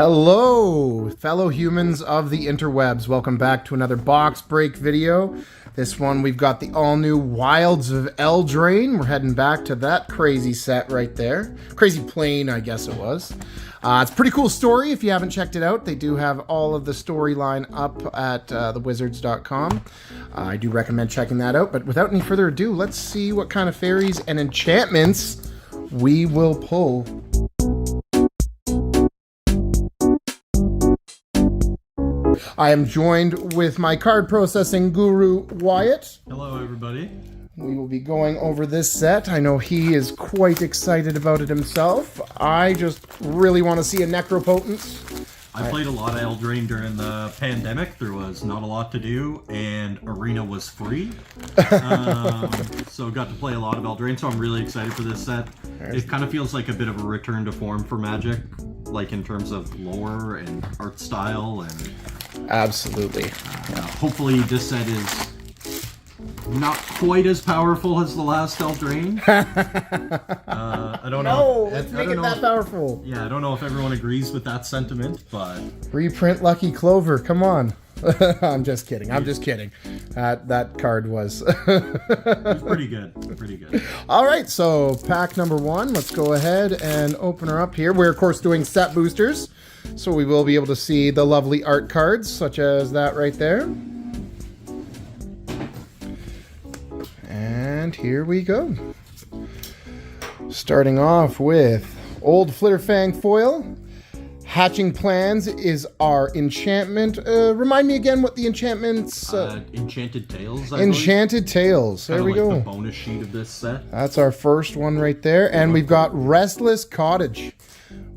Hello, fellow humans of the interwebs. Welcome back to another box break video. This one we've got the all-new Wilds of Eldraine. We're heading back to that crazy set right there. Crazy plane, I guess it was. It's a pretty cool story if you haven't checked it out. They do have all of the storyline up at thewizards.com. I do recommend checking that out. But without any further ado, let's see what kind of fairies and enchantments we will pull. I am joined with my card processing guru, Wyatt. Hello, everybody. We will be going over this set. I know he is quite excited about it himself. I just really want to see a Necropotent. I played a lot of Eldraine during the pandemic. There was not a lot to do, and Arena was free. So got to play a lot of Eldraine, so I'm really excited for this set. It kind of feels like a bit of a return to form for Magic, like in terms of lore and art style. And absolutely. Hopefully this set is not quite as powerful as the last Eldraine. I don't know. No, let's make it that powerful. Yeah, I don't know if everyone agrees with that sentiment, but... Reprint Lucky Clover, come on. I'm just kidding. I'm just kidding. That card was... It was pretty good. Pretty good. All right, so pack number one. Let's go ahead and open her up here. We're, of course, doing set boosters, so we will be able to see the lovely art cards, such as that right there. And here we go. Starting off with Old Flitterfang foil. Hatching Plans is our enchantment. Remind me again what the enchantments... Enchanted Tales, Enchanted Tales. There we go. The bonus sheet of this set. That's our first one right there. And we've got Restless Cottage.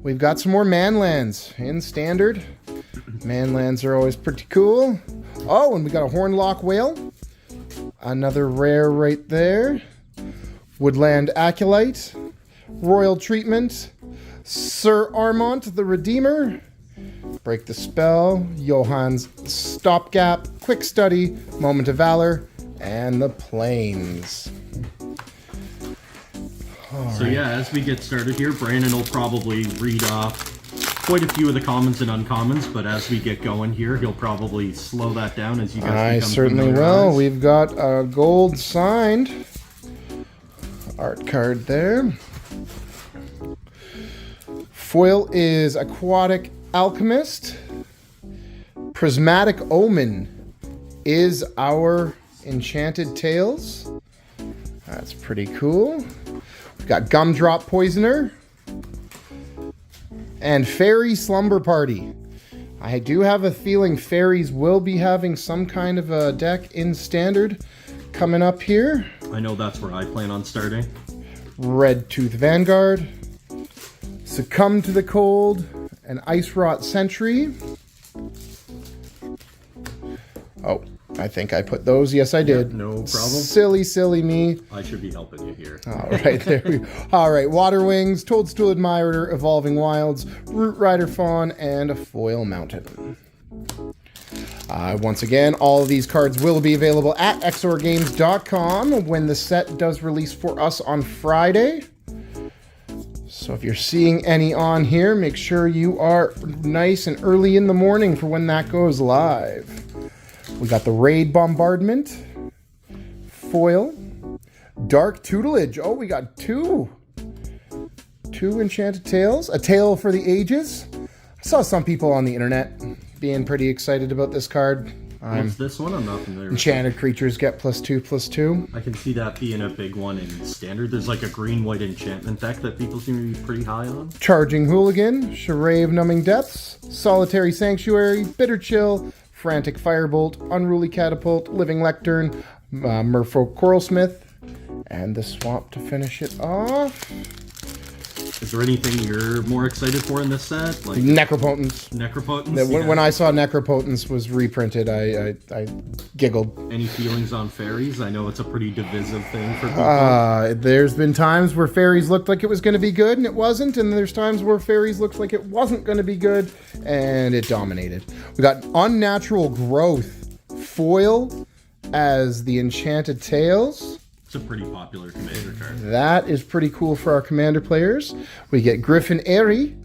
We've got some more Manlands in Standard. Manlands are always pretty cool. Oh, and we got a Hornlock Whale. Another rare right there. Woodland Acolyte. Royal Treatment. Sir Armont the Redeemer. Break the Spell. Johann's Stopgap. Quick Study. Moment of Valor. And the Plains. So yeah, as we get started here, Brandon will probably read off quite a few of the commons and uncommons, but as we get going here, he'll probably slow that down as you guys I certainly will. We've got a gold signed art card there. Foil is Aquatic Alchemist. Prismatic Omen is our Enchanted Tales. That's pretty cool. We've got Gumdrop Poisoner. And Fairy Slumber Party. I do have a feeling fairies will be having some kind of a deck in Standard coming up here. I know that's where I plan on starting. Red Tooth Vanguard. Succumb to the Cold. And Ice Rot Sentry. Oh, I think I put those. Yes, I did. No problem. Silly me. I should be helping you here. All right, there we go. All right, Water Wings, Toadstool Admirer, Evolving Wilds, Root Rider Fawn, and a Foil Mountain. Once again, all of these cards will be available at exorgames.com when the set does release for us on Friday. So if you're seeing any on here, make sure you are nice and early in the morning for when that goes live. We got the Raid Bombardment, Foil, Dark Tutelage. Oh, we got two Enchanted Tales. A Tale for the Ages. I saw some people on the internet being pretty excited about this card. What's this one? I'm not familiar with. Enchanted creatures get +2/+2. I can see that being a big one in Standard. There's like a green-white enchantment deck that people seem to be pretty high on. Charging Hooligan, Charade Numbing Depths, Solitary Sanctuary, Bitter Chill, Frantic Firebolt, Unruly Catapult, Living Lectern, Merfolk Coralsmith, and the Swamp to finish it off. Is there anything you're more excited for in this set? Like Necropotents. Necropotents? When I saw Necropotents was reprinted, I giggled. Any feelings on fairies? I know it's a pretty divisive thing for people. There's been times where fairies looked like it was going to be good and it wasn't, and there's times where fairies looked like it wasn't going to be good and it dominated. We got Unnatural Growth Foil as the Enchanted Tales. It's a pretty popular commander card. That is pretty cool for our commander players. We get Griffin Airy,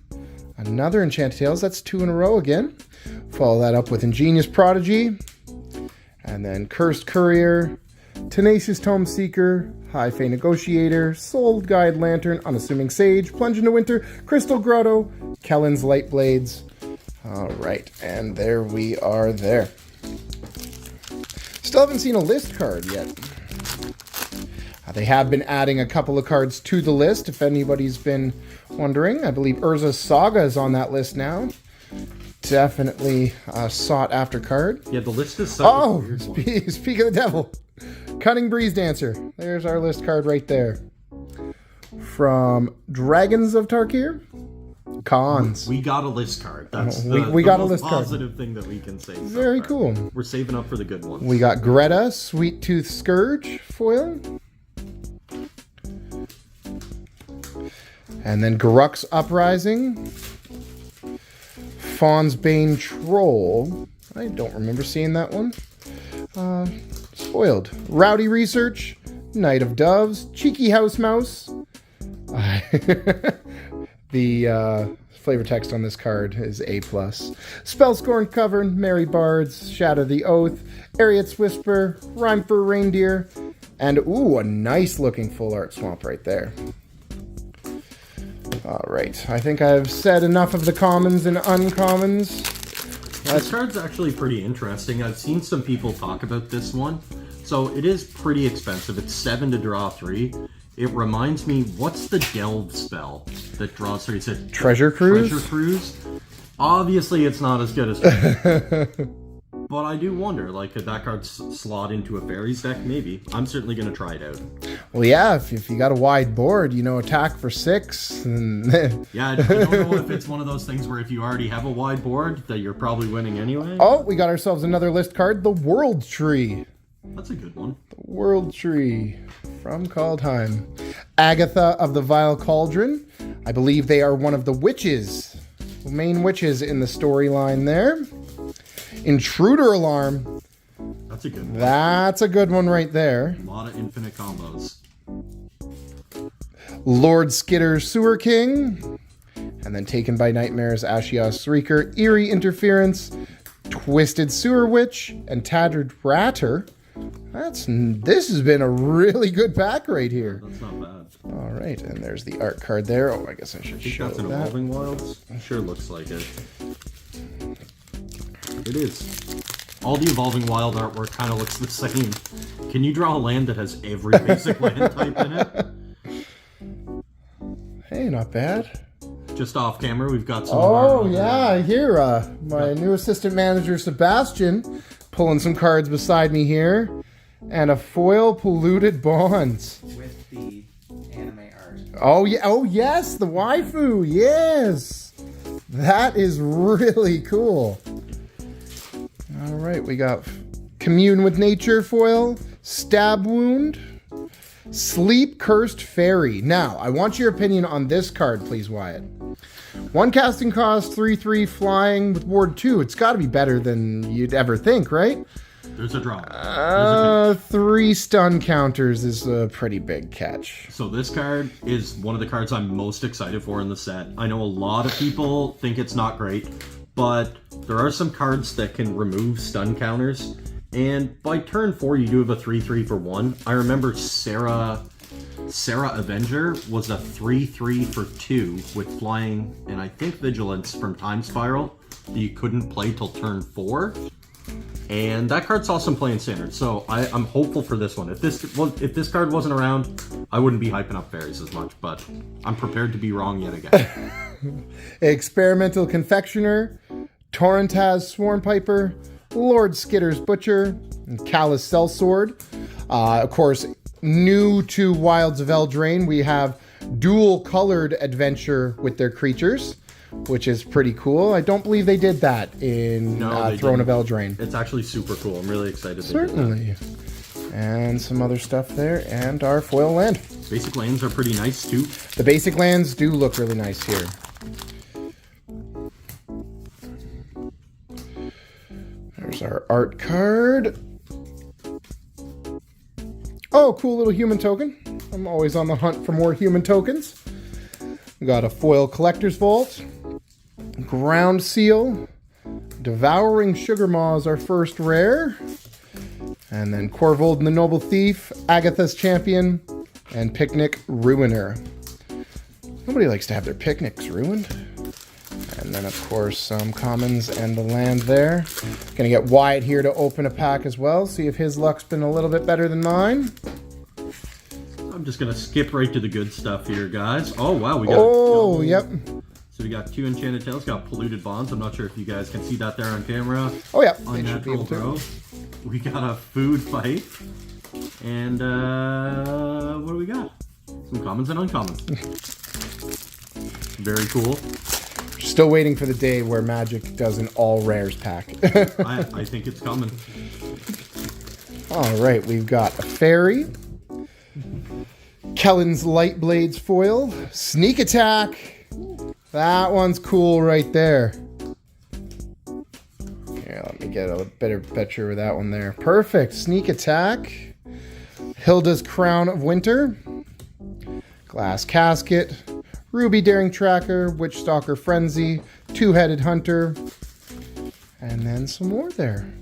Another Enchanted Tales. That's 2 in a row again. Follow that up with Ingenious Prodigy. And then Cursed Courier, Tenacious Tome Seeker, High Fae Negotiator, Soul Guide Lantern, Unassuming Sage, Plunge into Winter, Crystal Grotto, Kellen's Light Blades. All right, and there we are there. Still haven't seen a list card yet. They have been adding a couple of cards to the list, if anybody's been wondering. I believe Urza's Saga is on that list now. Definitely a sought-after card. Yeah, the list is such a weird one. Speak of the devil. Cunning Breeze Dancer. There's our list card right there. From Dragons of Tarkir. Cons. We got a list card. That's we got a list card. Positive thing that we can say. Very cool. We're saving up for the good ones. We got Greta, Sweet Tooth Scourge foil. And then Garruk's Uprising. Fawn's Bane Troll. I don't remember seeing that one. Spoiled. Rowdy Research. Knight of Doves. Cheeky House Mouse. The flavor text on this card is A+. Spellscorn Cavern. Merry Bards. Shadow the Oath. Ariet's Whisper. Rhyme for Reindeer. And, ooh, a nice looking full art swamp right there. All right, I think I've said enough of the commons and uncommons. This card's actually pretty interesting. I've seen some people talk about this one. So it is pretty expensive. It's 7 to draw 3. It reminds me, what's the Delve spell that draws 3? It's a Treasure Cruise? Treasure Cruise. Obviously, it's not as good as but I do wonder, like, could that card slot into a fairies deck? Maybe. I'm certainly going to try it out. Well, yeah, if you got a wide board, attack for 6. And yeah, I don't know if it's one of those things where if you already have a wide board, that you're probably winning anyway. Oh, we got ourselves another list card, the World Tree. That's a good one. The World Tree from Kaldheim. Agatha of the Vile Cauldron. I believe they are one of the witches, the main witches in the storyline there. Intruder Alarm. That's a good one. That's a good one right there. A lot of infinite combos. Lord Skitter Sewer King. And then Taken by Nightmares, Ashios Reeker, Eerie Interference, Twisted Sewer Witch, and Tattered Ratter. This has been a really good pack right here. That's not bad. All right, and there's the art card there. Oh, I guess I should show that's an that. Evolving Wilds. Sure looks like it. It is. All the Evolving Wild artwork kind of looks the same. Can you draw a land that has every basic land type in it? Hey, not bad. Just off camera, we've got some. Oh, yeah, I hear my new assistant manager, Sebastian, pulling some cards beside me here. And a foil Polluted Bonds. With the anime art. Oh, yeah. Oh, yes, the waifu. Yes. That is really cool. All right, we got Commune with Nature foil, Stab Wound, Sleep Cursed Fairy. Now, I want your opinion on this card, please, Wyatt. 1 casting cost, 3/3 flying with ward 2. It's got to be better than you'd ever think, right? There's a drop. 3 stun counters is a pretty big catch. So this card is one of the cards I'm most excited for in the set. I know a lot of people think it's not great, but there are some cards that can remove stun counters. And by turn 4, you do have a 3/3 for 1. I remember Sarah Avenger was a 3/3 for 2 with flying and I think vigilance from Time Spiral that you couldn't play till turn 4. And that card saw some play in Standard, so I'm hopeful for this one. If this card wasn't around, I wouldn't be hyping up fairies as much, but I'm prepared to be wrong yet again. Experimental Confectioner, Torrentaz Swarm Piper, Lord Skitter's Butcher, and Callous Sellsword. Of course, new to Wilds of Eldraine, we have dual-colored adventure with their creatures, which is pretty cool. I don't believe they did that in Throne of Eldraine. It's actually super cool. I'm really excited. Certainly. And some other stuff there, and our foil land. Basic lands are pretty nice, too. The basic lands do look really nice here. There's our art card. Oh, cool little human token. I'm always on the hunt for more human tokens. We got a foil Collector's Vault. Ground Seal. Devouring Sugar Maw is our first rare. And then Corvold and the Noble Thief, Agatha's Champion, and Picnic Ruiner. Nobody likes to have their picnics ruined. And then, of course, some commons and the land there. Gonna get Wyatt here to open a pack as well, see if his luck's been a little bit better than mine. I'm just gonna skip right to the good stuff here, guys. Oh wow, we got. Oh, yep. So we got 2 Enchanted Tales, got Polluted Bonds. I'm not sure if you guys can see that there on camera. Oh, yeah. They should be Unnatural able to. Growth. We got a Food Fight. And what do we got? Some commons and uncommons. Very cool. Still waiting for the day where Magic does an all rares pack. I think it's coming. All right, we've got a Fairy. Kellen's Light Blades foil. Sneak Attack. That one's cool right there. Here, let me get a better picture with that one there. Perfect. Sneak Attack. Hilda's Crown of Winter. Glass Casket. Ruby Daring Tracker. Witchstalker Frenzy. Two-Headed Hunter. And then some more there.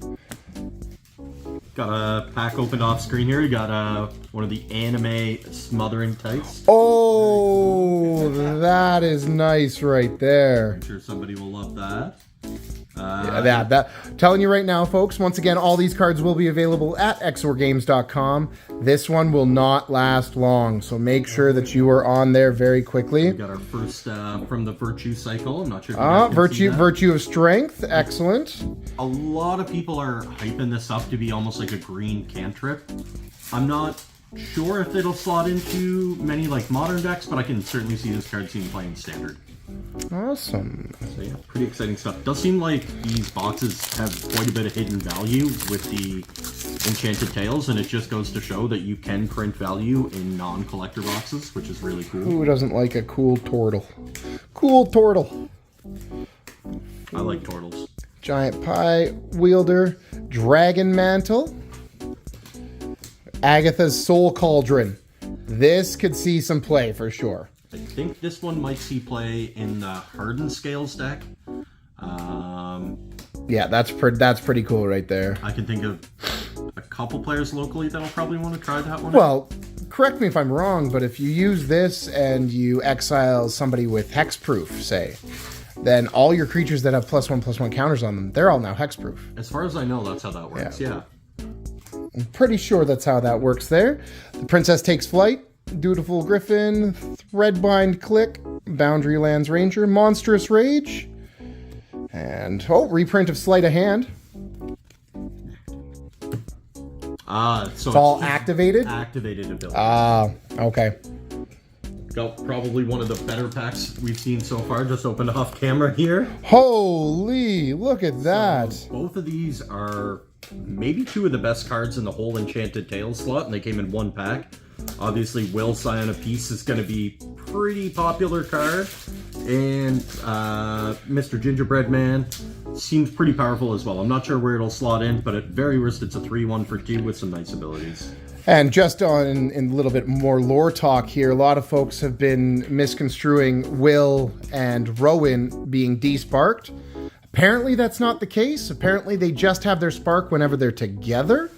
Got a pack opened off screen here. You got one of the anime Smothering Tights. Oh, that is nice right there. I'm sure somebody will love that. Yeah, that. Telling you right now, folks, once again, all these cards will be available at exorgames.com. This one will not last long, so make sure that you are on there very quickly. We got our first from the Virtue Cycle. I'm not sure if you guys can see that. Virtue of Strength. Excellent. A lot of people are hyping this up to be almost like a green cantrip. I'm not sure if it'll slot into many like modern decks, but I can certainly see this card being playing standard. Awesome. So yeah, pretty exciting stuff. Does seem like these boxes have quite a bit of hidden value with the Enchanted Tales, and it just goes to show that you can print value in non-collector boxes, which is really cool. Who doesn't like a cool turtle? Cool turtle. I like turtles. Giant Pie Wielder. Dragon Mantle. Agatha's Soul Cauldron. This could see some play for sure. I think this one might see play in the Hardened Scales deck. Yeah, that's pretty cool right there. I can think of a couple players locally that'll probably want to try that one. Well, correct me if I'm wrong, but if you use this and you exile somebody with hexproof, say, then all your creatures that have +1/+1 counters on them, they're all now hexproof. As far as I know, that's how that works. Yeah. I'm pretty sure that's how that works there. The Princess Takes Flight. Dutiful Griffin, Threadbind Click, Boundary Lands Ranger, Monstrous Rage, and reprint of Sleight of Hand. So it's all activated? Activated ability. Okay. Got probably one of the better packs we've seen so far, just opened off camera here. Holy, look at that. So both of these are maybe 2 of the best cards in the whole Enchanted Tales slot, and they came in 1 pack. Obviously, Will Scion of Peace is going to be pretty popular card, and Mr. Gingerbread Man seems pretty powerful as well. I'm not sure where it'll slot in, but at very worst, it's a 3/1 for 2 with some nice abilities. And just in a little bit more lore talk here, a lot of folks have been misconstruing Will and Rowan being desparked. Apparently, that's not the case. Apparently, they just have their spark whenever they're together.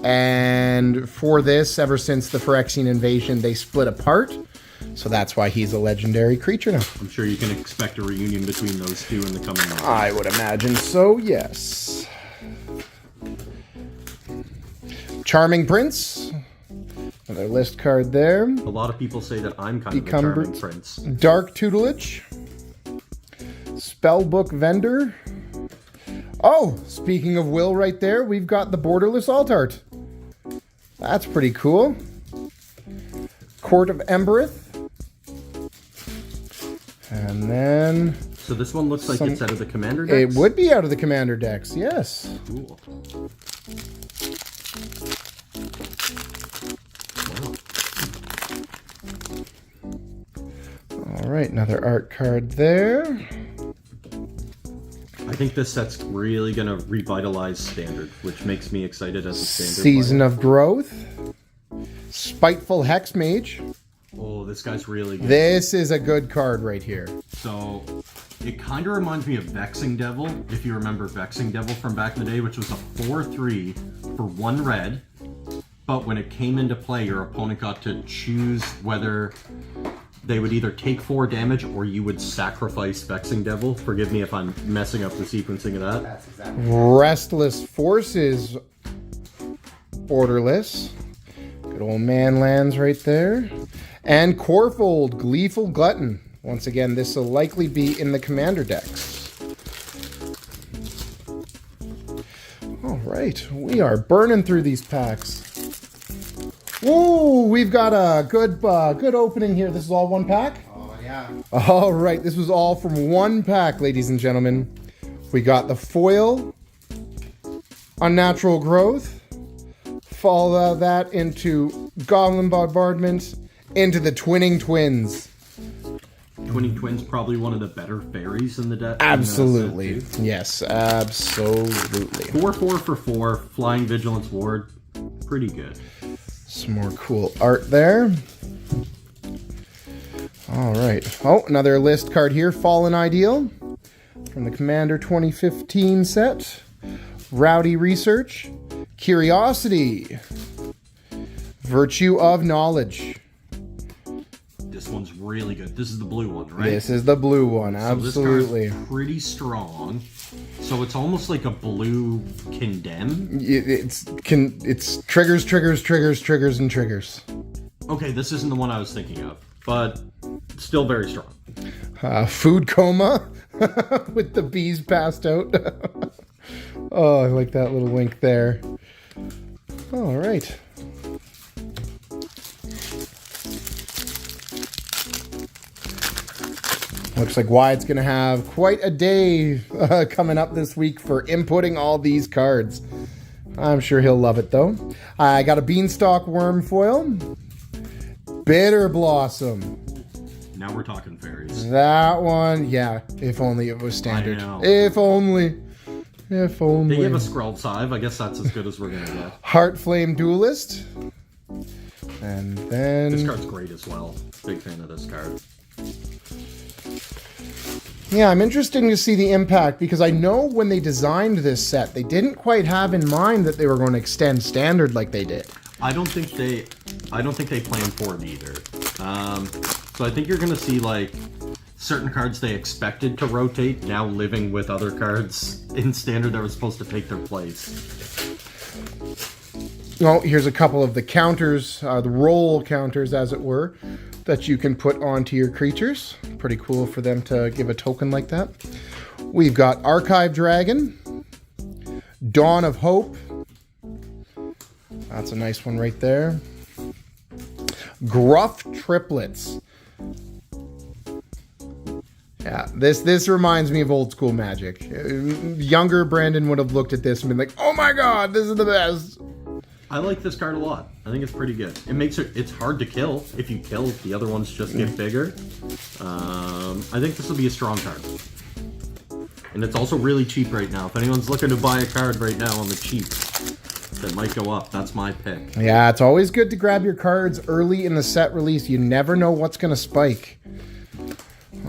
And for this, ever since the Phyrexian invasion, they split apart. So that's why he's a legendary creature now. I'm sure you can expect a reunion between those 2 in the coming months. I would imagine so, yes. Charming Prince. Another list card there. A lot of people say that I'm kind of a charming prince. Dark Tutelage. Spellbook Vendor. Oh, speaking of Will right there, we've got the Borderless Altart. That's pretty cool. Court of Embereth. And then... So this one looks like it's out of the Commander decks? It would be out of the Commander decks, yes. Cool. Wow. All right, another art card there. I think this set's really going to revitalize Standard, which makes me excited as a Standard Season player. of Growth. Spiteful Hexmage. Oh, this guy's really good. This is a good card right here. So, It kind of reminds me of Vexing Devil, if you remember Vexing Devil from back in the day, which was a 4/3 for 1 red. But when it came into play, your opponent got to choose whether they would either take 4 damage or you would sacrifice Vexing Devil. Forgive me if I'm messing up the sequencing of that. That's exactly. Restless Forces, borderless. Good old man lands right there. And Corfold, Gleeful Glutton. Once again, this will likely be in the commander decks. All right, we are burning through these packs. Ooh, we've got a good opening here. This is all one pack? Oh, yeah. All right, this was all from one pack, ladies and gentlemen. We got the foil, Unnatural Growth, follow that into Goblin Bombardment, into the Twinning Twins. Twinning Twins, probably one of the better fairies in the deck. Absolutely. Yes, absolutely. 4/4 for 4, Flying Vigilance Ward. Pretty good. Some more cool art there. All right. Oh, another list card here. Fallen Ideal from the Commander 2015 set. Rowdy Research. Curiosity. Virtue of Knowledge. This one's really good. This is the blue one, right? This is the blue one. Absolutely. So this card's pretty strong. So it's almost like a blue Condemn. It's triggers, triggers, triggers, triggers, and triggers. Okay, this isn't the one I was thinking of, but still very strong. Food Coma with the bees passed out. Oh, I like that little wink there. All right. Looks like Wyatt's going to have quite a day coming up this week for inputting all these cards. I'm sure he'll love it, though. I got a Beanstalk Worm foil. Bitter Blossom. Now we're talking fairies. That one, yeah. If only it was standard. I know. If only. If only. They gave us Scrawled Scythe. I guess that's as good as we're going to get. Heartflame Duelist. And then... This card's great as well. Big fan of this card. Yeah, I'm interested to see the impact because I know when they designed this set, they didn't quite have in mind that they were going to extend standard like they did. I don't think they planned for it either. So I think you're going to see like certain cards they expected to rotate now living with other cards in standard that were supposed to take their place. Well, here's a couple of the counters, the roll counters, as it were, that you can put onto your creatures. Pretty cool for them to give a token like that. We've got Archive Dragon, Dawn of Hope. That's a nice one right there. Gruff Triplets. Yeah, this reminds me of old school Magic. Younger Brandon would have looked at this and been like, "Oh my god, this is the best." I like this card a lot. I think it's pretty good. It makes it's hard to kill. If you kill, the other ones just get bigger. I think this will be a strong card. And it's also really cheap right now. If anyone's looking to buy a card right now on the cheap that might go up, that's my pick. Yeah, it's always good to grab your cards early in the set release. You never know what's going to spike.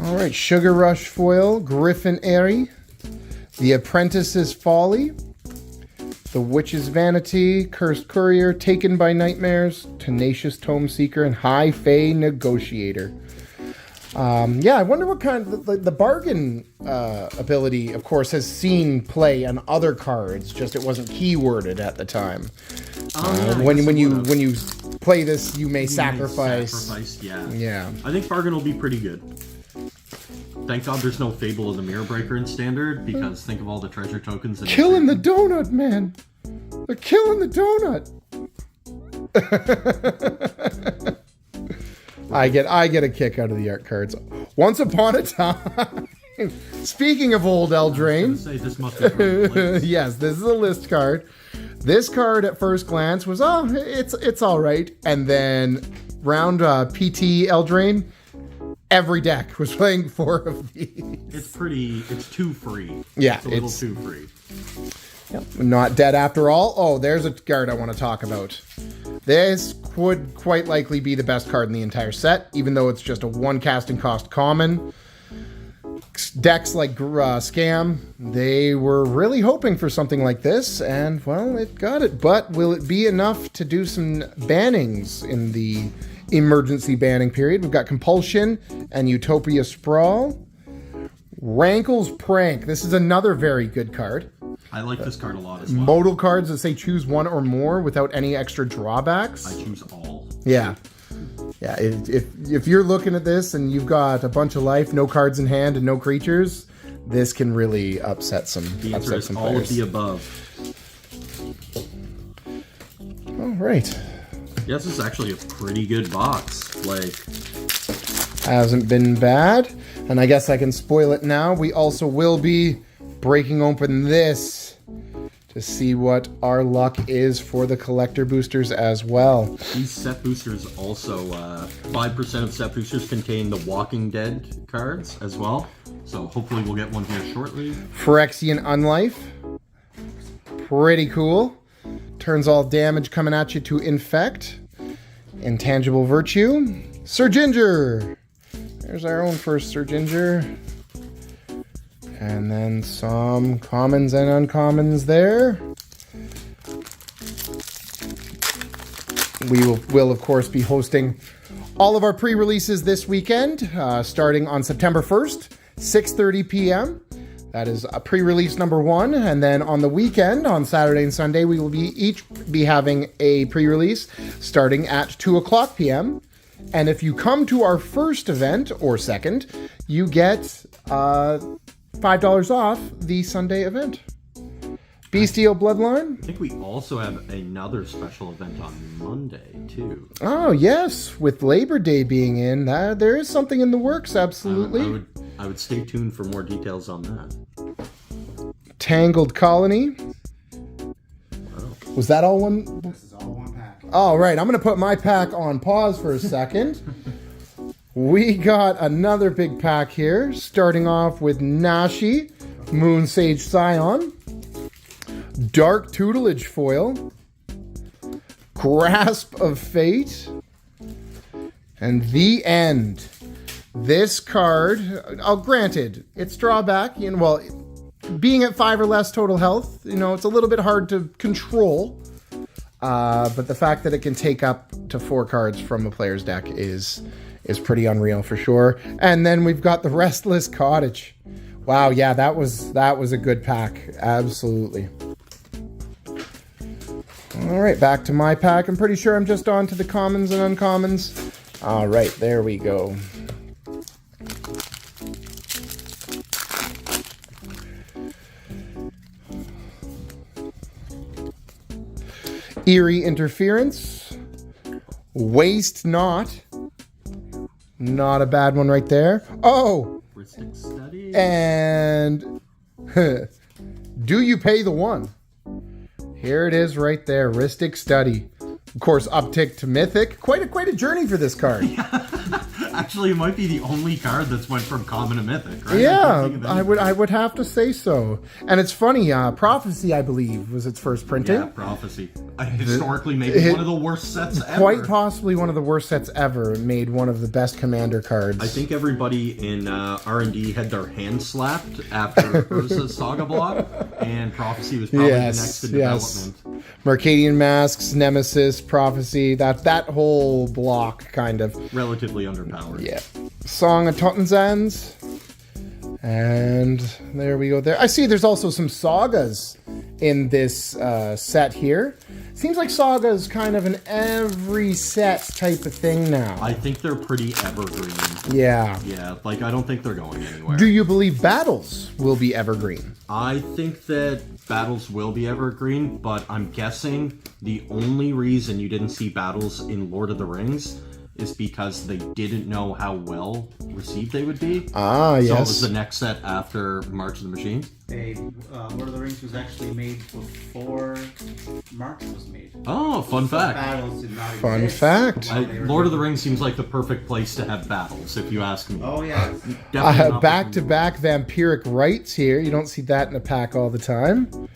All right, Sugar Rush foil, Griffin Airy, The Apprentice's Folly, The Witch's Vanity, Cursed Courier, Taken by Nightmares, Tenacious Tome Seeker, and High Fae Negotiator. Yeah, I wonder what kind of... The bargain ability, of course, has seen play on other cards, just it wasn't keyworded at the time. When you play this, you may sacrifice. Yeah. I think bargain will be pretty good. Thank God there's no Fable of the Mirror Breaker in standard, because think of all the treasure tokens. Killing the donut, man. They're killing the donut. I get a kick out of the art cards. Once upon a time. Speaking of old Eldraine. This must be from the list. Yes, this is a list card. This card at first glance was, it's all right. And then round PT Eldraine, every deck was playing 4 of these. It's too free. Yeah, it's a little too free. Yep. Not dead after all. Oh, there's a card I want to talk about. This would quite likely be the best card in the entire set, even though it's just a 1 casting cost common. decks like Scam, they were really hoping for something like this, and, well, it got it. But will it be enough to do some bannings in the emergency banning period? We've got Compulsion and Utopia Sprawl. Rankle's Prank. This is another very good card. I like this card a lot as well. Modal cards that say choose one or more without any extra drawbacks. I choose all. Yeah. Yeah, if you're looking at this and you've got a bunch of life, no cards in hand, and no creatures, this can really upset some The answer is all players. of the above. All right. Yes, this is actually a pretty good box. Like, Hasn't been bad. And I guess I can spoil it now. We also will be breaking open this to see what our luck is for the collector boosters as well. these set boosters also, 5% of set boosters contain the Walking Dead cards as well. So hopefully we'll get one here shortly. Phyrexian Unlife. Pretty cool. Turns all damage coming at you to infect. Intangible Virtue. Sir Ginger. There's our own first Sir Ginger. And then some commons and uncommons there. We will of course, be hosting all of our pre-releases this weekend, starting on September 1st, 6:30 p.m. That is a pre-release number 1. And then on the weekend, on Saturday and Sunday, we will each be having a pre-release starting at 2 o'clock p.m. And if you come to our first event, or second, you get $5 off the Sunday event. Bestial Bloodline. I think we also have another special event on Monday, too. Oh, yes. With Labor Day being in, there is something in the works, absolutely. I would stay tuned for more details on that. Tangled Colony. Wow. Was that all one? This is all one pack. All right, I'm going to put my pack on pause for a second. We got another big pack here, starting off with Nashi, Moon Sage Scion, Dark Tutelage Foil, Grasp of Fate, and The End. This card, granted, it's drawback, well, being at 5 or less total health, it's a little bit hard to control. But the fact that it can take up to 4 cards from a player's deck is pretty unreal for sure. And then we've got the Restless Cottage. Wow, yeah, that was a good pack. Absolutely. All right, back to my pack. I'm pretty sure I'm just on to the commons and uncommons. All right, there we go. Eerie Interference. Waste Not. Not a bad one right there. Oh! Heuristic Study. And Do You Pay the One? Here it is right there. Heuristic Study. Of course, uptick to Mythic. Quite a journey for this card. Actually, it might be the only card that's went from common to mythic, right? Yeah, I would have to say so. And it's funny, Prophecy, I believe, was its first printing. Yeah, Prophecy. Historically, maybe one of the worst sets ever. Quite possibly one of the worst sets ever. Made one of the best commander cards. I think everybody in R&D had their hand slapped after Urza's Saga block, and Prophecy was probably the next in development. Mercadian Masks, Nemesis, Prophecy, that whole block, kind of. Relatively underpowered. Yeah. Song of Totenzans. And there we go there. I see there's also some sagas in this set here. Seems like sagas kind of an every set type of thing now. I think they're pretty evergreen. Yeah. Yeah, like I don't think they're going anywhere. Do you believe battles will be evergreen? I think that battles will be evergreen, but I'm guessing the only reason you didn't see battles in Lord of the Rings is because they didn't know how well received they would be. Ah, yes. So it was the next set after March of the Machines. Lord of the Rings was actually made before March was made. Oh, fun fact. Battles did not Fun exist fact. while they were Lord of the made. Rings seems like the perfect place to have battles, if you ask me. Oh, yeah. Definitely not Back-to-back vampiric rites here. You don't see that in a pack all the time.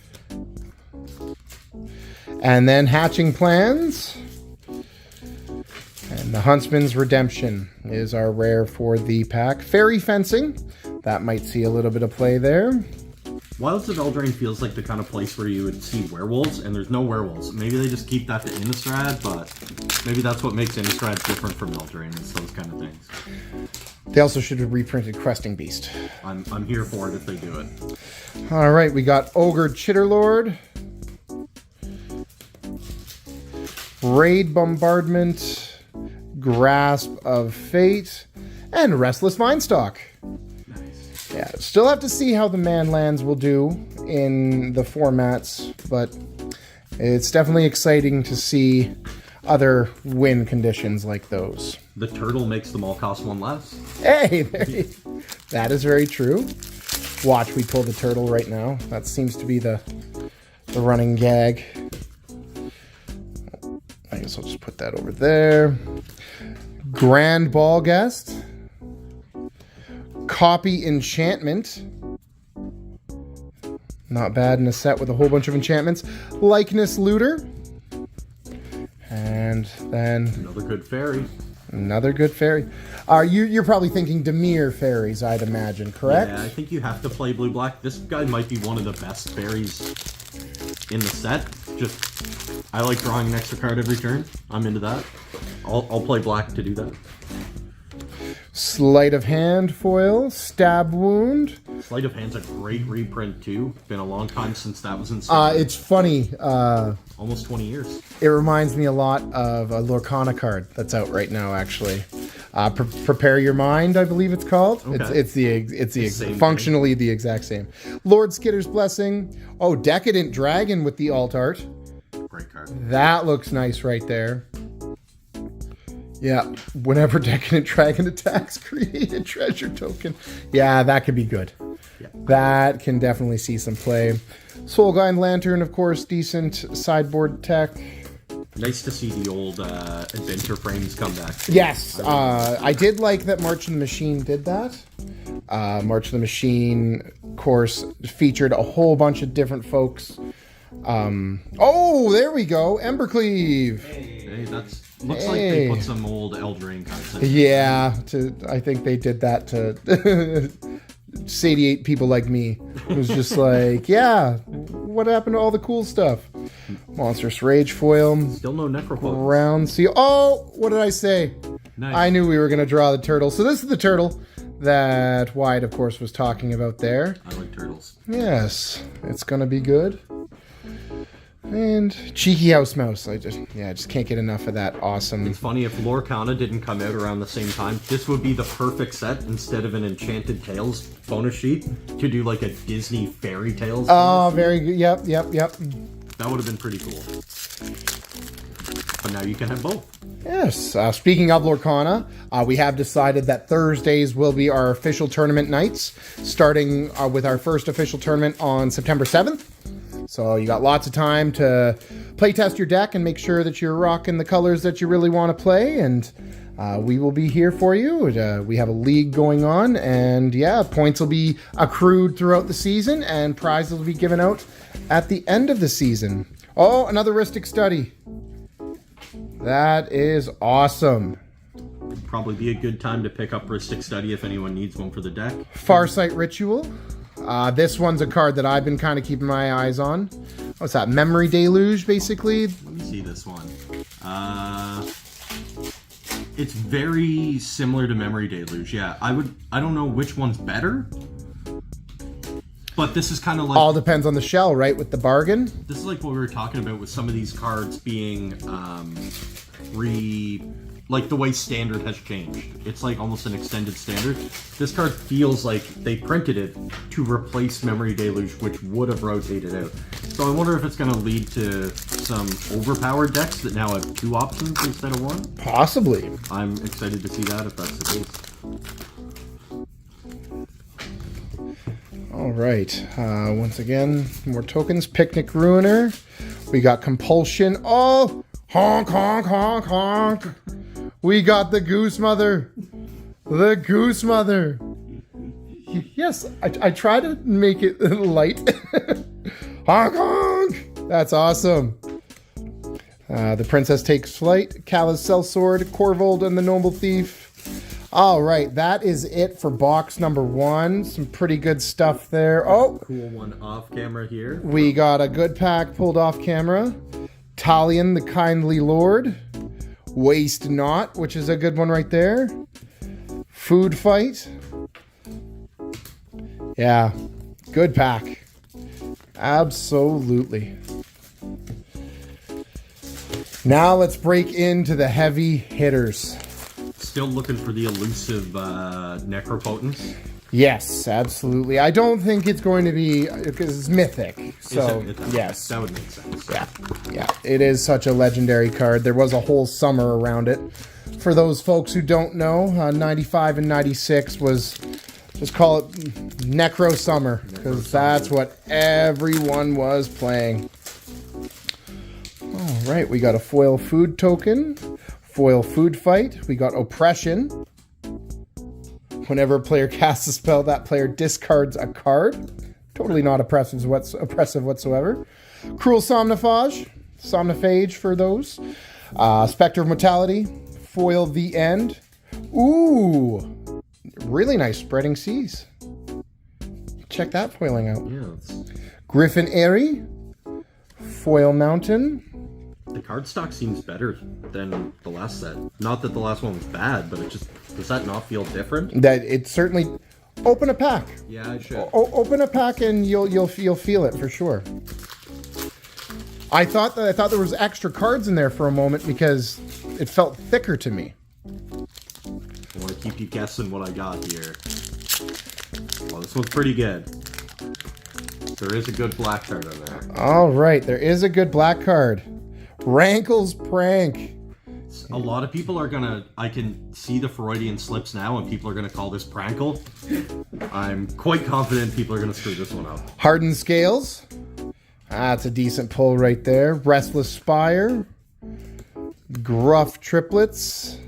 And then Hatching Plans. And the Huntsman's Redemption is our rare for the pack. Fairy Fencing. that might see a little bit of play there. Wilds of Eldraine feels like the kind of place where you would see werewolves, and there's no werewolves. Maybe they just keep that to Innistrad, but maybe that's what makes Innistrad different from Eldraine, is those kind of things. They also should have reprinted Questing Beast. I'm here for it if they do it. All right, we got Ogre Chitterlord, Raid Bombardment, Grasp of Fate, and Restless Vinestock. Nice. Yeah, still have to see how the man lands will do in the formats, but it's definitely exciting to see other win conditions like those. The turtle makes them all cost 1 less. Hey, that is very true. Watch, we pull the turtle right now. That seems to be the running gag. I guess I'll just put that over there. Grand Ball Guest. Copy Enchantment. Not bad in a set with a whole bunch of enchantments. Likeness Looter. And then Another good fairy. another good fairy. You're probably thinking Dimir fairies, I'd imagine, correct? Yeah, I think you have to play blue-black. This guy might be one of the best fairies in the set. Just, I like drawing an extra card every turn. I'm into that. I'll play black to do that. Sleight of Hand foil, Stab Wound. Sleight of Hand's a great reprint too. Been a long time since that was in Standard. It's funny. Almost 20 years. It reminds me a lot of a Lorcana card that's out right now, actually. Prepare Your Mind, I believe it's called. Okay. It's Same functionally the exact same. Lord Skitter's Blessing. Oh, Decadent Dragon with the alt art. Great card. That looks nice right there. Yeah, whenever Decadent Dragon attacks, create a treasure token. Yeah, that could be good. Yeah. That can definitely see some play. Soulguide Lantern, of course, decent sideboard tech. Nice to see the old adventure frames come back. Yes, I did like that March of the Machine did that. March of the Machine, of course, featured a whole bunch of different folks. Oh, there we go, Embercleave. Hey, that's looks like they put some old Eldraine cards in. Yeah, I think they did that to satiate people like me. It was just like, yeah, what happened to all the cool stuff? Monstrous Rage foil. Still no Necropotence. Round seal. Oh, what did I say? Nice. I knew we were going to draw the turtle. So this is the turtle that Wyatt, of course, was talking about there. I like turtles. Yes, it's going to be good. And Cheeky House Mouse. I just can't get enough of that awesome. It's funny, if Lorcana didn't come out around the same time, this would be the perfect set instead of an Enchanted Tales bonus sheet to do like a Disney Fairy Tales. Oh, very good. Yep. That would have been pretty cool. But now you can have both. Yes. Speaking of Lorcana, we have decided that Thursdays will be our official tournament nights, starting with our first official tournament on September 7th. So you got lots of time to play test your deck and make sure that you're rocking the colors that you really want to play. And we will be here for you. We have a league going on, and yeah, points will be accrued throughout the season, and prizes will be given out at the end of the season. Oh, another Rhystic Study. That is awesome. Probably be a good time to pick up Rhystic Study if anyone needs one for the deck. Farsight Ritual. This one's a card that I've been kind of keeping my eyes on. What's that? Memory Deluge, basically. Let me see this one. It's very similar to Memory Deluge. Yeah, I don't know which one's better, but this is kind of like, All depends on the shell, right? With the bargain. this is like what we were talking about with some of these cards being like the way Standard has changed. It's like almost an extended Standard. This card feels like they printed it to replace Memory Deluge, which would have rotated out. So I wonder if it's going to lead to some overpowered decks that now have 2 options instead of 1. Possibly. I'm excited to see that if that's the case. All right. Once again, more tokens. Picnic Ruiner. We got Compulsion. Oh, honk, honk, honk, honk. We got the Goose Mother. The Goose Mother. Yes, I try to make it light. Honk, honk. That's awesome. The Princess Takes Flight. Callous Sellsword. Corvold and the Noble Thief. All right, that is it for box number 1. Some pretty good stuff there. Oh, Cool one off camera here. we got a good pack pulled off camera. Talion, the Kindly Lord. Waste Not, which is a good one right there. Food Fight. Yeah, good pack. Absolutely. Now let's break into the heavy hitters. Still looking for the elusive Necropotence. Yes, absolutely. I don't think it's going to be, because it's mythic. So, yes. That would make sense. Yeah, it is such a legendary card. There was a whole summer around it. For those folks who don't know, 95 and 96 was, just call it Necro Summer, because that's what everyone was playing. All right, we got a foil food token, foil food fight. We got Oppression. Whenever a player casts a spell, that player discards a card. Totally not oppressive whatsoever. Cruel Somnophage for those. Spectre of Mortality. Foil the End. Ooh, really nice Spreading Seas. Check that foiling out. Yeah. Griffin Airy. Foil Mountain. The card stock seems better than the last set. Not that the last one was bad, but it just, does that not feel different? That it certainly. Open a pack. Yeah, I should. Open a pack and you'll feel it for sure. I thought there was extra cards in there for a moment because it felt thicker to me. I want to keep you guessing what I got here. Well, this one's pretty good. There is a good black card in there. All right, there is a good black card. Rankle's Prank. A lot of people are gonna, I can see the Freudian slips now, and people are gonna call this Prankle. I'm quite confident people are gonna screw this one up. Hardened Scales. That's a decent pull right there. Restless Spire. Gruff Triplets.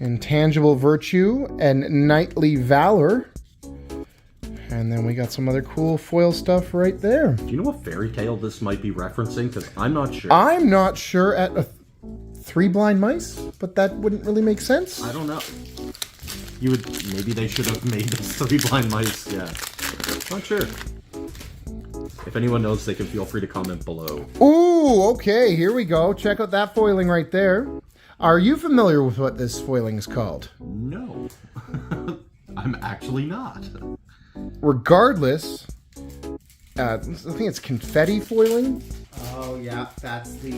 Intangible Virtue and Knightly Valor. And then we got some other cool foil stuff right there. Do you know what fairy tale this might be referencing? Because I'm not sure. I'm not sure at a 3 blind mice, but that wouldn't really make sense. I don't know. You would, maybe they should have made this 3 blind mice. Yeah. Not sure. If anyone knows, they can feel free to comment below. Ooh, okay, here we go. Check out that foiling right there. Are you familiar with what this foiling is called? No. I'm actually not. Regardless, I think it's confetti foiling. Oh yeah, that's the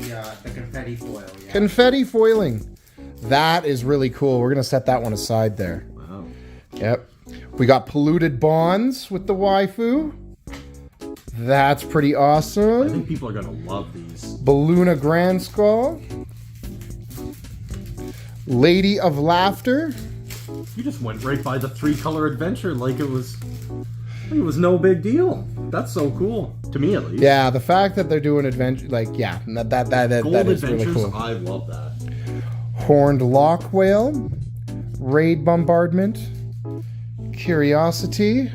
confetti foil. Yeah. Confetti foiling. That is really cool. We're gonna set that one aside there. Wow. Yep. We got Polluted Bonds with the waifu. That's pretty awesome. I think people are gonna love these. Balluna Grand Skull. Lady of Laughter. You just went right by the 3-color adventure like it was no big deal. That's so cool. To me, at least. Yeah, the fact that they're doing adventure, like, yeah, that Gold is adventures, really cool. I love that. Horned Lock Whale. Raid Bombardment. Curiosity.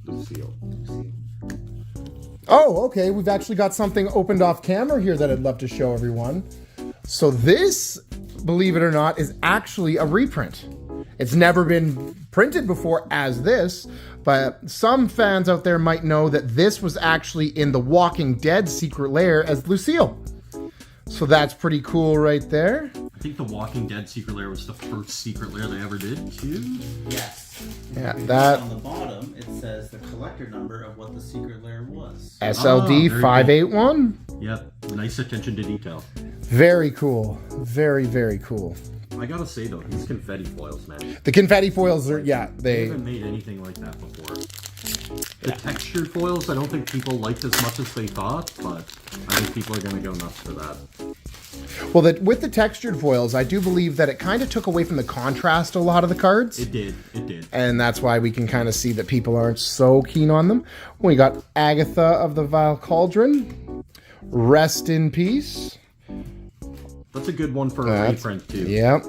Lucille. Oh, okay, we've actually got something opened off camera here that I'd love to show everyone. So this, believe it or not, is actually a reprint. It's never been printed before as this, but some fans out there might know that this was actually in the Walking Dead secret lair as Lucille. So that's pretty cool right there. I think the Walking Dead secret lair was the first secret lair they ever did, too. Yes. Yeah, Because that on the bottom it says the collector number of what the secret lair was. SLD very 581. Yep, nice attention to detail. Very cool. Very, very cool. I gotta say, though, these confetti foils, man. The confetti foils are, yeah, They they... haven't made anything like that before. The textured foils, I don't think people liked as much as they thought, but I think people are gonna go nuts for that. Well, with the textured foils, I do believe that it kind of took away from the contrast a lot of the cards. It did. And that's why we can kind of see that people aren't so keen on them. We got Agatha of the Vile Cauldron. Rest in Peace. That's a good one for a reprint, too. Yep.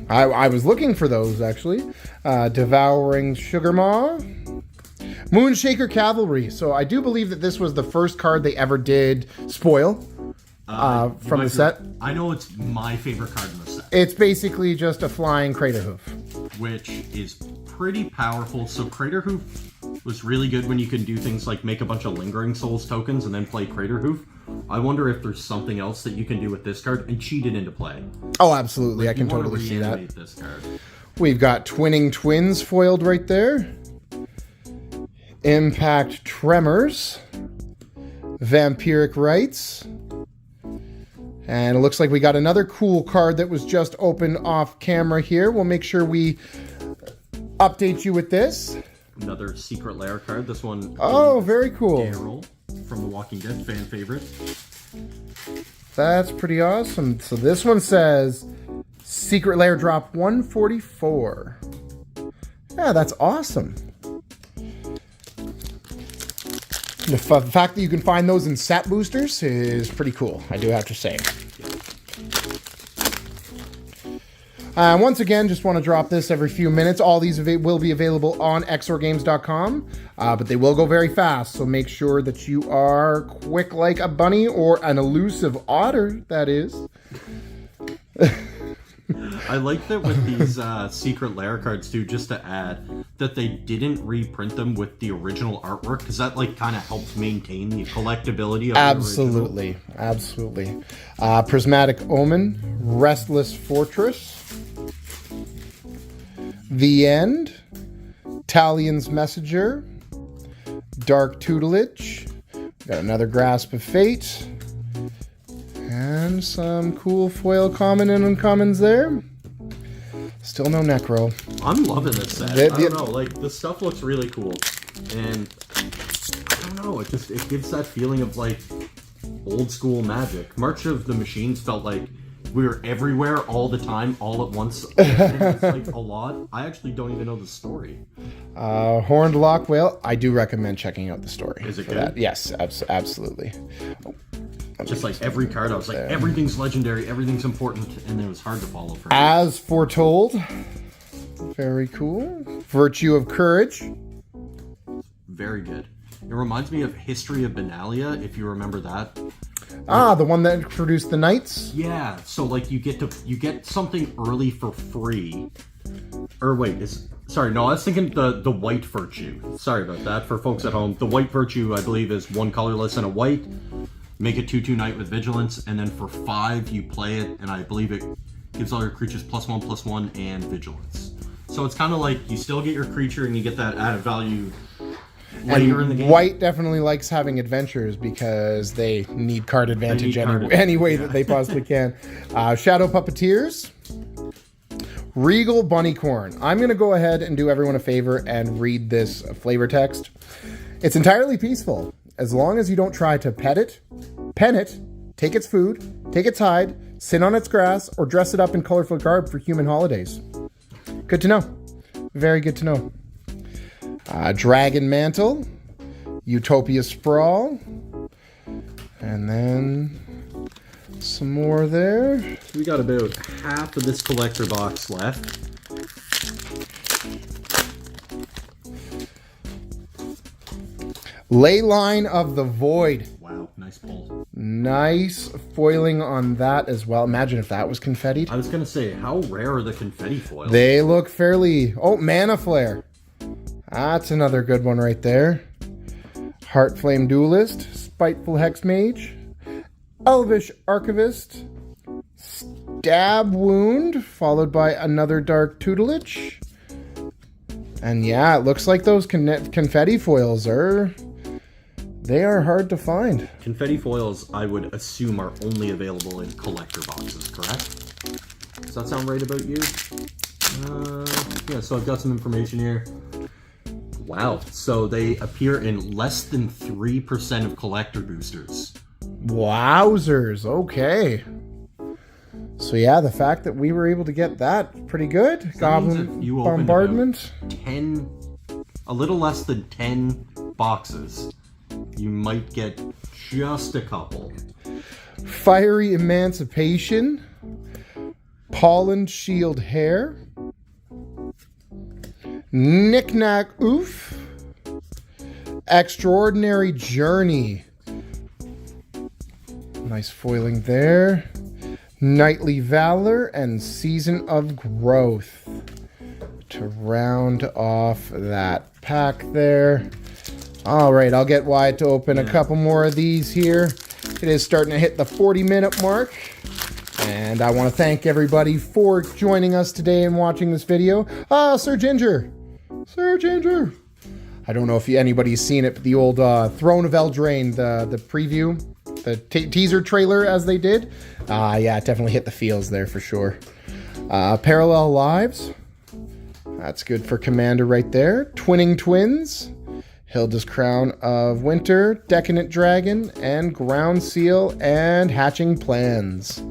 I was looking for those, actually. Devouring Sugar Maw. Moonshaker Cavalry. So I do believe that this was the first card they ever did spoil from the set. I know it's my favorite card in the set. it's basically just a flying Crater Hoof. which is pretty powerful. So Crater Hoof was really good when you can do things like make a bunch of Lingering Souls tokens and then play Crater Hoof. I wonder if there's something else that you can do with this card and cheat it into play. Oh, absolutely. Like, I can totally see that. This card. We've got Twinning Twins foiled right there. Impact Tremors. Vampiric Rites. And it looks like we got another cool card that was just opened off camera here. We'll make sure we update you with this. Another Secret Lair card. This one. Oh, very cool. Daryl from The Walking Dead, fan favorite. That's pretty awesome. So this one says Secret Lair drop 144. Yeah, that's awesome. The fact that you can find those in set boosters is pretty cool, I do have to say. Once again, just want to drop this every few minutes. All these will be available on exorgames.com, but they will go very fast, so make sure that you are quick like a bunny, or an elusive otter, that is. I like that with these Secret Lair cards too, just to add, that they didn't reprint them with the original artwork, because that like kind of helps maintain the collectability of Absolutely, the original. absolutely. Prismatic Omen, Restless Fortress, The End, Talion's Messenger, Dark Tutelage, got another Grasp of Fate, and some cool foil common and uncommons there. Still no Necro. I'm loving this set. I don't know, like the stuff looks really cool, and I don't know, it gives that feeling of like old school Magic. March of the Machines felt like we were everywhere all the time, all at once. It's like a lot. I actually don't even know the story. Horned Lock Whale. I do recommend checking out the story. Is it for good? That. Yes, absolutely. Just like every card, I was like, everything's legendary, everything's important, and it was hard to follow for me. As Foretold. Very cool. Virtue of Courage. Very good. It reminds me of History of Benalia, if you remember that. The one that produced the Knights? Yeah, so like you get something early for free. Or wait, I was thinking the White Virtue. Sorry about that for folks at home. The White Virtue, I believe, is one colorless and a white. Make a 2/2 Knight with Vigilance, and then for 5 you play it, and I believe it gives all your creatures +1/+1 and Vigilance. So it's kind of like you still get your creature and you get that added value later in the game. White definitely likes having adventures because they need card advantage any way that they possibly can. Shadow Puppeteers. Regal Bunnycorn. I'm going to go ahead and do everyone a favor and read this flavor text. It's entirely peaceful. As long as you don't try to pet it, pen it, take its food, take its hide, sit on its grass, or dress it up in colorful garb for human holidays. Good to know. Very good to know. Dragon Mantle, Utopia Sprawl, and then some more there. We got about half of this collector box left. Leyline of the Void. Wow, nice pull. Nice foiling on that as well. Imagine if that was confettied. I was going to say, how rare are the confetti foils? They look fairly... Oh, Mana Flare. That's another good one right there. Heartflame Duelist. Spiteful Hexmage. Elvish Archivist. Stab Wound, followed by another Dark Tutelage. And yeah, it looks like those confetti foils are... They are hard to find. Confetti foils, I would assume, are only available in collector boxes, correct? Does that sound right about you? Yeah, so I've got some information here. Wow, so they appear in less than 3% of collector boosters. Wowzers, okay. So yeah, the fact that we were able to get that, pretty good. Goblin Bombardment. A little less than 10 boxes. You might get just a couple. Fiery Emancipation. Pollen Shield Hair. Knick-Knack Oof. Extraordinary Journey. Nice foiling there. Knightly Valor, and Season of Growth to round off that pack there. All right, I'll get Wyatt to open a couple more of these here. It is starting to hit the 40-minute mark. And I want to thank everybody for joining us today and watching this video. Sir Ginger. Sir Ginger. I don't know if anybody's seen it, but the old Throne of Eldraine, the preview, the teaser trailer as they did. Yeah, it definitely hit the feels there for sure. Parallel Lives. That's good for Commander right there. Twinning Twins. Hilda's Crown of Winter. Decadent Dragon. And Ground Seal. And Hatching Plans.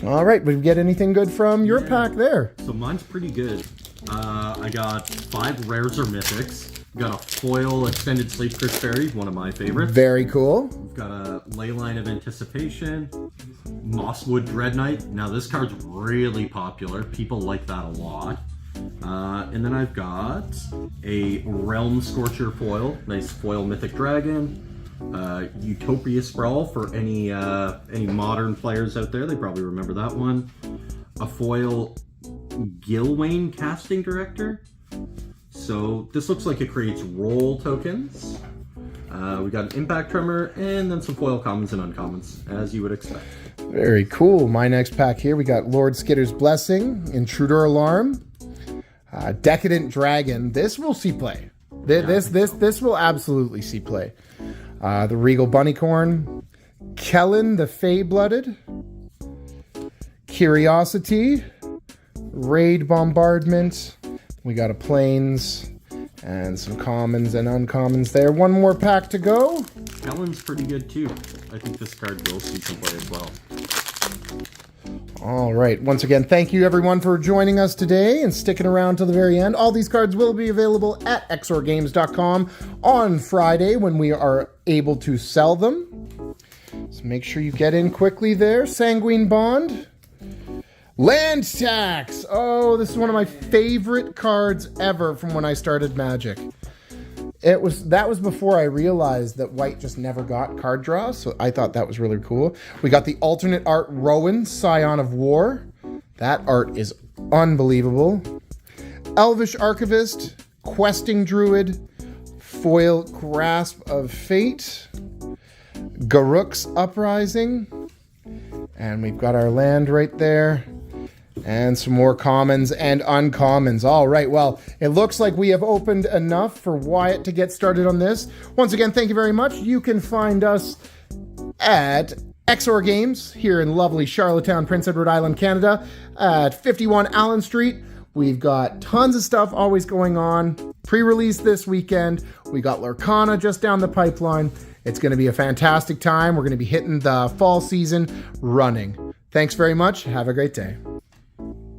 All right, we get anything good from your pack there? So mine's pretty good. I got 5 rares or mythics. Got a foil extended sleep Chris Fairy, one of my favorites. Very cool. We've got a Leyline of Anticipation, Mosswood Dread Knight. Now this card's really popular. People like that a lot. And then I've got a Realm Scorcher foil, nice foil Mythic Dragon. Utopia Sprawl for any modern players out there. They probably remember that one. A foil Gilwain Casting Director. So this looks like it creates roll tokens. We got an Impact Tremor and then some foil commons and uncommons, as you would expect. Very cool. My next pack here, we got Lord Skitter's Blessing, Intruder Alarm, Decadent Dragon. This will see play. This will absolutely see play. The Regal Bunnycorn, Kellen the Fey-Blooded, Curiosity, Raid Bombardment. We got a Plains and some commons and uncommons there. One more pack to go. Kellen's pretty good too. I think this card will see some play as well. All right. Once again, thank you everyone for joining us today and sticking around to the very end. All these cards will be available at exorgames.com on Friday when we are able to sell them. So make sure you get in quickly there. Sanguine Bond. Land Tax. Oh, this is one of my favorite cards ever from when I started Magic. That was before I realized that white just never got card draws, so I thought that was really cool. We got the alternate art Rowan, Scion of War. That art is unbelievable. Elvish Archivist, Questing Druid, foil Grasp of Fate, Garruk's Uprising, and we've got our land right there. And some more commons and uncommons. All right, well, it looks like we have opened enough for Wyatt to get started on this. Once again, thank you very much. You can find us at Exor Games here in lovely Charlottetown, Prince Edward Island, Canada, at 51 Allen Street. We've got tons of stuff always going on. Pre-release this weekend. We got Lorcana just down the pipeline. It's going to be a fantastic time. We're going to be hitting the fall season running. Thanks very much. Have a great day.